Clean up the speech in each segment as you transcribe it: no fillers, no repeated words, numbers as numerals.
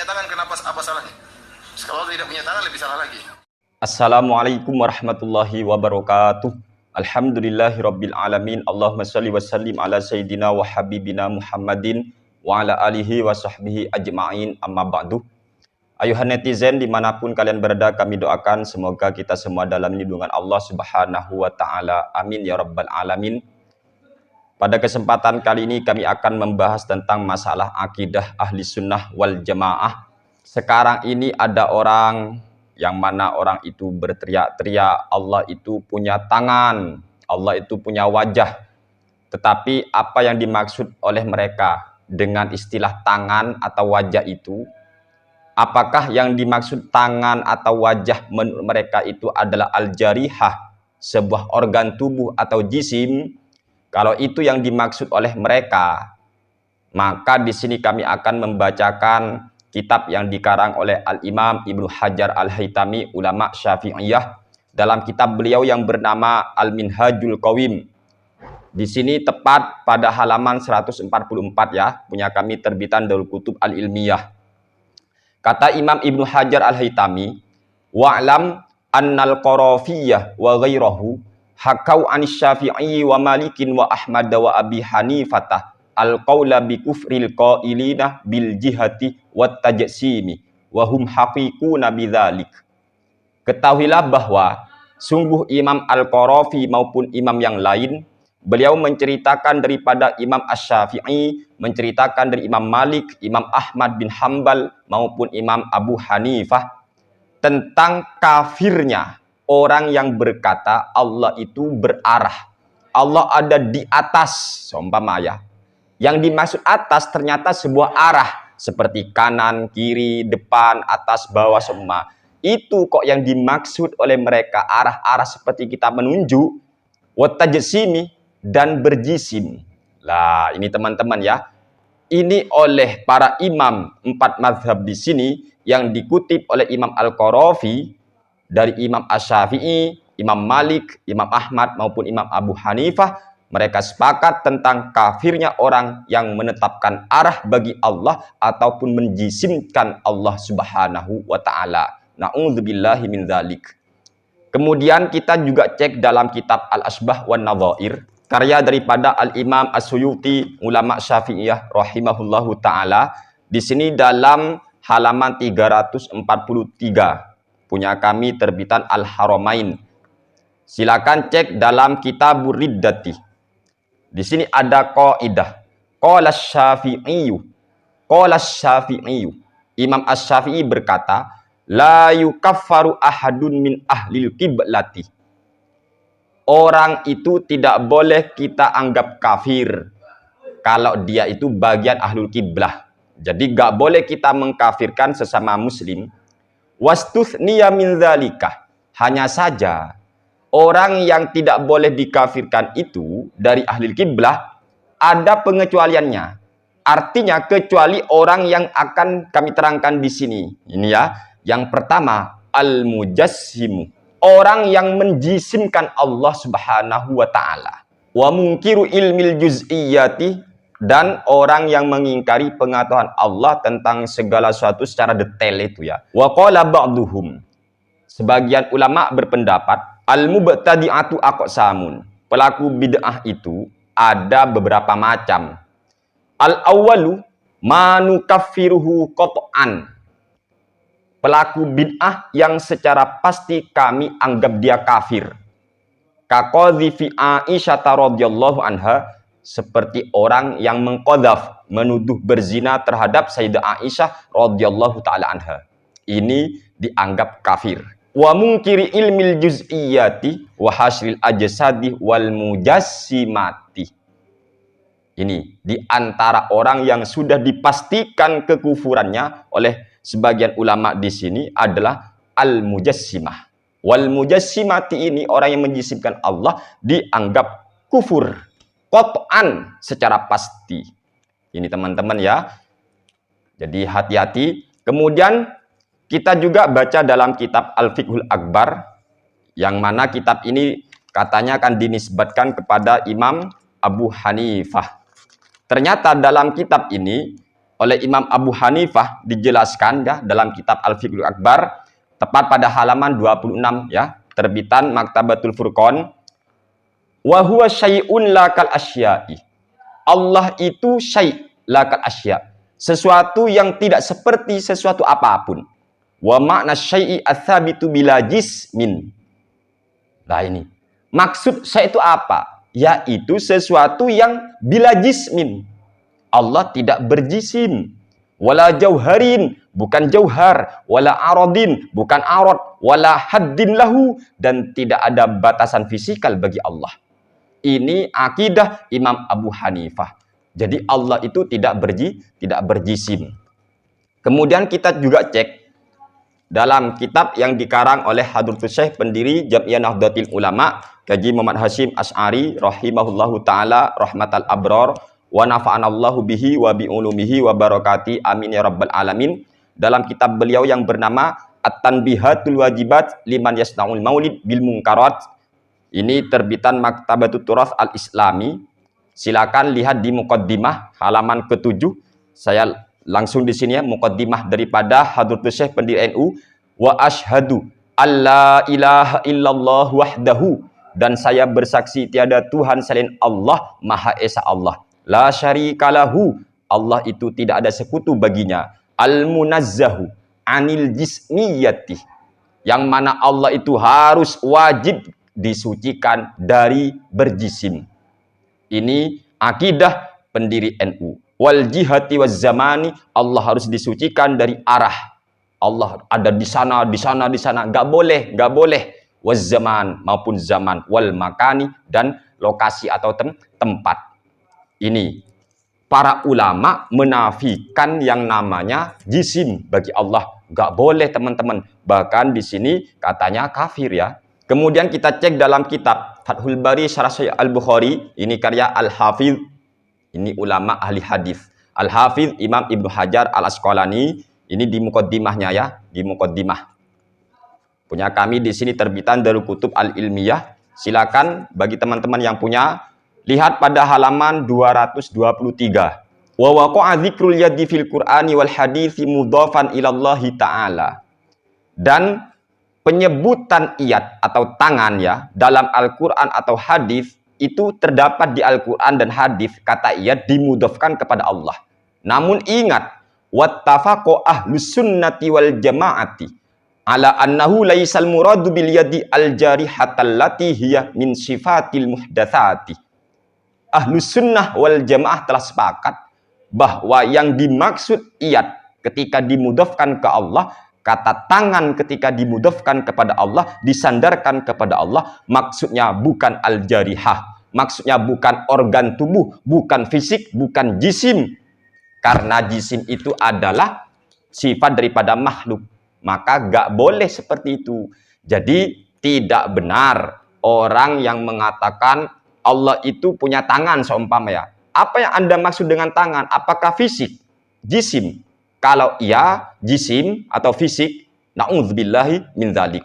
punya tangan, kenapa apa salahnya? Kalau Allah tidak punya tangan lebih salah lagi. Assalamualaikum warahmatullahi wabarakatuh. Alhamdulillahirabbil alamin. Allahumma shalli wa sallim ala sayyidina wa habibina Muhammadin wa ala alihi wa sahbihi ajma'in, amma ba'du. Ayuhan netizen dimanapun kalian berada, kami doakan semoga kita semua dalam lindungan Allah subhanahu wa ta'ala. Amin ya rabbal alamin. Pada kesempatan kali ini kami akan membahas tentang masalah akidah ahli sunnah wal jamaah. Sekarang ini ada orang yang mana orang itu berteriak-teriak Allah itu punya tangan, Allah itu punya wajah. Tetapi apa yang dimaksud oleh mereka dengan istilah tangan atau wajah itu? Apakah yang dimaksud tangan atau wajah menurut mereka itu adalah al-jarihah, sebuah organ tubuh atau jisim? Kalau itu yang dimaksud oleh mereka, maka di sini kami akan membacakan kitab yang dikarang oleh Al-Imam Ibnu Hajar Al-Haytami, ulama Syafi'iyah, dalam kitab beliau yang bernama Al-Minhajul Qawim. Di sini tepat pada halaman 144 ya, punya kami terbitan Darul Kutub Al-Ilmiyah. Kata Imam Ibnu Hajar Al-Haytami, wa'lam annal Qarafiyah wa ghairahu hakau anis Syafi'i wa Malikin wa Ahmad wa Abi Hanifatah al-qawla bi kufril qailina bil jihati wat tajsimi wa hum haqiquna bidzalik. Ketahuilah bahwa sungguh Imam Al-Qarafi maupun imam yang lain, beliau menceritakan daripada Imam Asy-Syafi'i, menceritakan dari Imam Malik, Imam Ahmad bin Hambal maupun Imam Abu Hanifah tentang kafirnya orang yang berkata Allah itu berarah, Allah ada di atas, seumpama ya. Yang dimaksud atas ternyata sebuah arah, seperti kanan, kiri, depan, atas, bawah, semua. Itu kok yang dimaksud oleh mereka, arah-arah seperti kita menunjuk, watajsimi, dan berjisim. Lah, ini teman-teman ya. Ini oleh para imam 4 mazhab di sini yang dikutip oleh Imam Al-Qarafi, dari Imam Asy-Syafi'i, Imam Malik, Imam Ahmad maupun Imam Abu Hanifah, mereka sepakat tentang kafirnya orang yang menetapkan arah bagi Allah ataupun menjisimkan Allah Subhanahu wa taala. Na'udzubillahi min dzalik. Kemudian kita juga cek dalam kitab Al-Asbah wan Nadhair, karya daripada Al-Imam As-Suyuti, ulama Syafi'iyah rahimahullahu taala. Di sini dalam halaman 343 punya kami terbitan Al-Haramain. Silakan cek dalam Kitabur Riddati. Di sini ada qaidah. Qala Syafi'i. Qala Syafi'i. Imam Asy-Syafi'i berkata, la yukaffaru ahadun min ahlil qiblati. Orang itu tidak boleh kita anggap kafir kalau dia itu bagian ahlul kiblah. Jadi gak boleh kita mengkafirkan sesama muslim. Wastuthniya min dzalika, hanya saja orang yang tidak boleh dikafirkan itu dari ahli kiblah ada pengecualiannya. Artinya kecuali orang yang akan kami terangkan di sini. Ini ya. Yang pertama, al-mujassimu, orang yang menjisimkan Allah Subhanahu wa taala. Wa munkiru ilmil juz'iyyati, dan orang yang mengingkari pengetahuan Allah tentang segala sesuatu secara detail itu ya. Wa qala ba'duhum, sebagian ulama berpendapat al-mubtadi'atu aqsamun, pelaku bid'ah itu ada beberapa macam. Al-awwalu manukaffiruhu qat'an, pelaku bid'ah yang secara pasti kami anggap dia kafir. Kaqadhifi Aisyah radhiyallahu anha, seperti orang yang mengqadzaf, menuduh berzina terhadap Sayyidah Aisyah radhiyallahu taala anha. Ini dianggap kafir. Wa munkiri ilmil juz'iyyati wa hasril ajsadi wal mujassimati. Ini di antara orang yang sudah dipastikan kekufurannya oleh sebagian ulama di sini adalah al-mujassimah. Wal mujassimati, ini orang yang menjisimkan Allah dianggap kufur qat'an, secara pasti. Ini teman-teman ya. Jadi hati-hati. Kemudian kita juga baca dalam kitab Al-Fiqhul Akbar, yang mana kitab ini katanya akan dinisbatkan kepada Imam Abu Hanifah. Ternyata dalam kitab ini oleh Imam Abu Hanifah dijelaskan ya dalam kitab Al-Fiqhul Akbar, tepat pada halaman 26 ya, terbitan Maktabatul Furqan. Wa huwa syai'un lakal asya'i. Allah itu syai' lakal asya', sesuatu yang tidak seperti sesuatu apapun. Wa makna syai'i atsabitu bila jismin. Nah ini, maksud syai' itu apa? Yaitu sesuatu yang bila jismin. Allah tidak berjisim. Wala jauharin, bukan jauhar. Wala aradin, bukan arad. Wala haddin lahu, dan tidak ada batasan fisikal bagi Allah. Ini akidah Imam Abu Hanifah. Jadi Allah itu tidak berjisim. Kemudian kita juga cek dalam kitab yang dikarang oleh Hadratus Syekh pendiri Jam'iyah Nahdlatul Ulama, Haji Muhammad Hasyim Asy'ari rahimahullahu taala rahmatal abrar wa nafa'anallahu bihi wa bi ulumihi wa barakati amin ya rabbal alamin. Dalam kitab beliau yang bernama At-Tanbihatul Wajibat liman yasnaul maulid bil munkarat, ini terbitan Maktabatut Turath Al-Islami. Silakan lihat di muqaddimah halaman ke-7. Saya langsung di sini ya, muqaddimah daripada Hadratus Syekh pendiri NU. Wa asyhadu alla ilaha illallah wahdahu, dan saya bersaksi tiada Tuhan selain Allah, Maha Esa Allah. La syarikalahu, Allah itu tidak ada sekutu baginya. Al-munazzahu anil jismiyati, yang mana Allah itu harus wajib disucikan dari berjisim. Ini akidah pendiri NU. Wal jihati waz zamani, Allah harus disucikan dari arah. Allah ada di sana, di sana, di sana. Nggak boleh. Waz zaman maupun zaman. Wal makani, dan lokasi atau tempat. Ini para ulama menafikan yang namanya jisim bagi Allah. Nggak boleh teman-teman. Bahkan di sini katanya kafir ya. Kemudian kita cek dalam kitab Fathul Bari Syarah Sahih Al-Bukhari. Ini karya Al-Hafidh. Ini ulama ahli hadis. Al-Hafidh Imam Ibnu Hajar Al-Asqalani. Ini di muqaddimahnya ya. Di muqaddimah. Punya kami di sini terbitan Darul Kutub Al-Ilmiyah. Silakan bagi teman-teman yang punya, lihat pada halaman 223. Wa waqa'a dzikrul yadi fil Qur'ani wal hadithi mudhafan ilallahi ta'ala. Dan penyebutan iyad atau tangan ya dalam Al-Qur'an atau hadis itu terdapat di Al-Qur'an dan hadis, kata iyad dimudhafkan kepada Allah. Namun ingat, wattafaqo ahlus sunnati wal jama'ati ala annahu laisal muradu bil yadi al jarihatallati hiya min sifatil muhdatsati. Ahlus sunnah wal jamaah telah sepakat bahwa yang dimaksud iyad ketika dimudhafkan ke Allah, kata tangan ketika dimudhafkan kepada Allah, disandarkan kepada Allah, maksudnya bukan al-jarihah, maksudnya bukan organ tubuh, bukan fisik, bukan jisim. Karena jisim itu adalah sifat daripada makhluk, maka gak boleh seperti itu. Jadi tidak benar orang yang mengatakan Allah itu punya tangan seumpama ya. Apa yang Anda maksud dengan tangan? Apakah fisik? Jisim? Kalau iya, jisim atau fisik, na'udzubillahi min dzalik.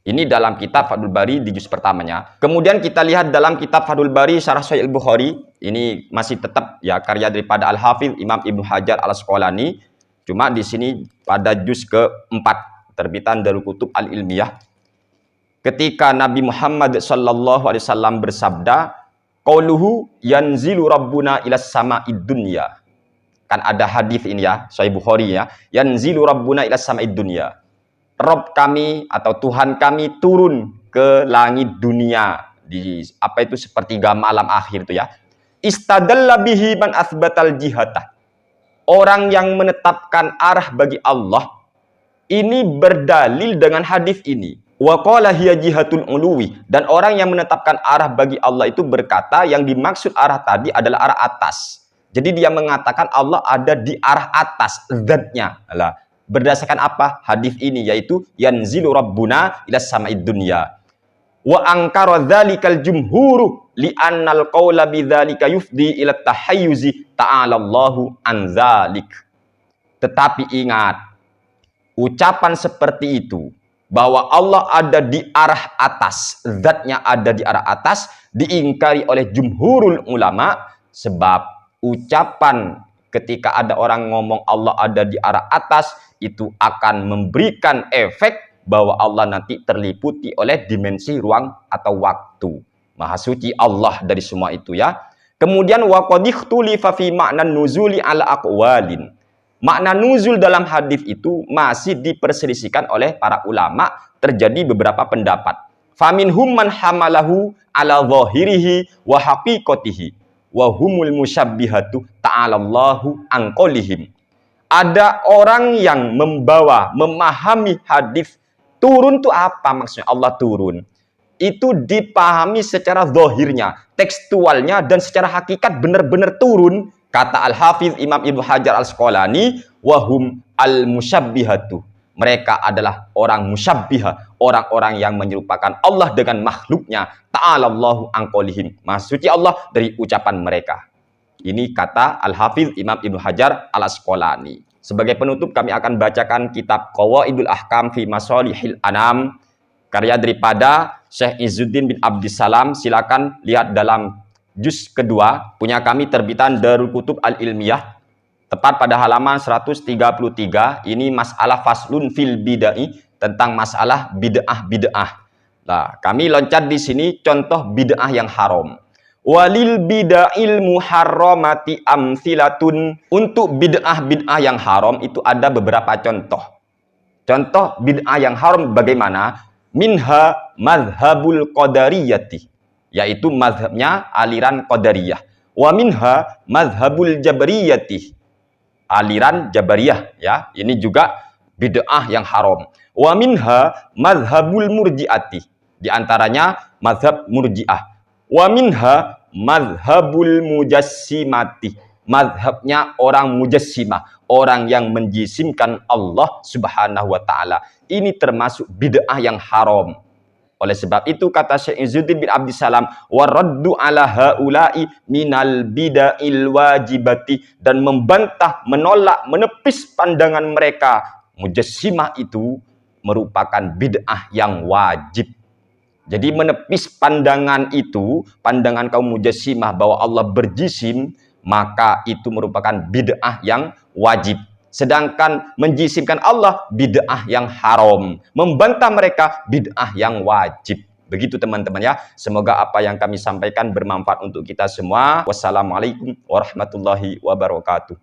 Ini dalam kitab Fathul Bari di juz pertamanya. Kemudian kita lihat dalam kitab Fathul Bari Syarah Sahih Al-Bukhari. Ini masih tetap ya karya daripada Al-Hafidh Imam Ibnu Hajar Al-Asqalani. Cuma di sini pada juz ke-4 terbitan Darul Kutub Al-Ilmiyah. Ketika Nabi Muhammad sallallahu alaihi wasallam bersabda, qauluhu yanzilu rabbuna ilas sama'id dunya. Kan ada hadis ini ya, Sahih Bukhari ya. Yanzilu rabbuna ilas sama'id dunya. Rob kami atau Tuhan kami turun ke langit dunia di apa itu sepertiga malam akhir itu ya. Istadalla bihi man athbatal jihata. Orang yang menetapkan arah bagi Allah ini berdalil dengan hadis ini. Wa qala hiya jihatul uluwi, dan orang yang menetapkan arah bagi Allah itu berkata yang dimaksud arah tadi adalah arah atas. Jadi dia mengatakan Allah ada di arah atas zatnya. Lah, berdasarkan apa? Hadis ini yaitu yanzilu rabbuna ila sama'id dunya. Wa ankara dzalikal jumhuru li annal qaula bidzalika yufdi ila tahayyuzi ta'ala Allahu an dzalik. Tetapi ingat, ucapan seperti itu bahwa Allah ada di arah atas, zatnya ada di arah atas, diingkari oleh jumhurul ulama, sebab ucapan ketika ada orang ngomong Allah ada di arah atas, itu akan memberikan efek bahwa Allah nanti terliputi oleh dimensi ruang atau waktu. Maha suci Allah dari semua itu ya. Kemudian wa qad ikhtulifa fi ma'na nuzuli ala aqwalin. Makna nuzul dalam hadis itu masih diperselisihkan oleh para ulama, terjadi beberapa pendapat. Faminhum man hamalahu ala zahirihi wa haqiqatihi wa humul musyabbihatu ta'alallahu an qaulihim. Ada orang yang memahami hadis turun itu apa maksudnya Allah turun. Itu dipahami secara zahirnya, tekstualnya, dan secara hakikat benar-benar turun. Kata Al-Hafiz Imam Ibnu Hajar Al-Asqalani, wahum al-musyabbihatu. Mereka adalah orang musyabbihah, orang-orang yang menyerupakan Allah dengan makhluknya. Ta'alallahu an qaulihim. Maha suci Allah dari ucapan mereka. Ini kata Al-Hafiz Imam Ibnu Hajar Al-Asqalani. Sebagai penutup kami akan bacakan kitab Qawaidul Ahkam fi Masalihil Anam, karya daripada Syekh Izzuddin bin Abdissalam. Silakan lihat dalam juz kedua, punya kami terbitan Darul Kutub Al-Ilmiyah, tepat pada halaman 133. Ini masalah faslun fil bid'ah, tentang masalah bid'ah. Nah, kami loncat di sini contoh bid'ah yang haram. Walil bid'ahil muharramati amsilatun. Untuk bid'ah yang haram itu ada beberapa contoh. Contoh bid'ah yang haram bagaimana? Minha madhabul qadariyati, yaitu mazhabnya aliran qadariyah. Wa minha madhabul jabariyati, aliran jabariyah ya. Ini juga bid'ah yang haram. Wa minha madhabul murji'ati, di antaranya mazhab murji'ah. Wa minha madhabul mujassimati, mazhabnya orang mujassimah, orang yang menjisimkan Allah Subhanahu wa taala. Ini termasuk bid'ah yang haram. Oleh sebab itu kata Syekh Izzuddin bin Abdissalam, waraddu ala haula'i minal bid'il wajibati, dan membantah, menolak, menepis pandangan mereka mujassimah itu merupakan bid'ah yang wajib. Jadi menepis pandangan itu, pandangan kaum mujassimah bahwa Allah berjisim, maka itu merupakan bid'ah yang wajib. Sedangkan menjisimkan Allah bid'ah yang haram. Membantah mereka bid'ah yang wajib. Begitu teman-teman ya. Semoga apa yang kami sampaikan bermanfaat untuk kita semua. Wassalamualaikum warahmatullahi wabarakatuh.